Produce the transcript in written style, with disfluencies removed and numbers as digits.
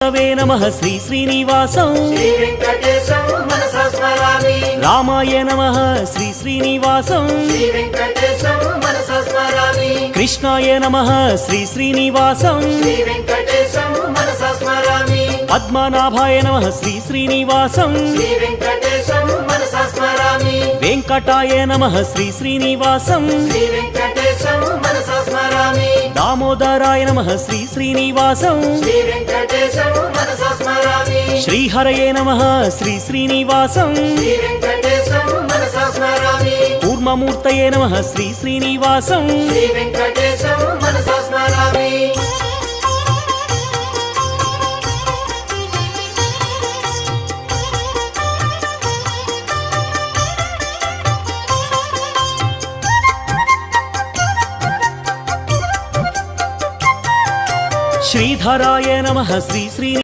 नमः श्री श्रीनिवासं श्री वेंकटेशं मनसा स्मरामि। रामाय नमः श्री श्रीनिवासं श्री वेंकटेशं मनसा स्मरामि। कृष्णाय नमः श्री श्रीनिवासं श्री वेंकटेशं मनसा स्मरामि। पद्मनाभाय नमः श्री श्रीनिवासं श्री वेंकटेशं मनसा स्मरामि। वेंकटाय नमः श्री श्रीनिवासं श्री वेंकटेशं मनसा स्मरामि। दामोदराय नमः श्री श्रीनिवासं श्री वेंकटेशं मनसा स्मरामि। श्रीहरये नमः श्री श्रीनिवासं श्री वेंकटेशं मनसा स्मरामि। कूर्ममूर्तये नमः श्री श्रीनिवासं श्री वेंकटेशं मनसा स्मरामि। श्रीधराय नमः श्री श्री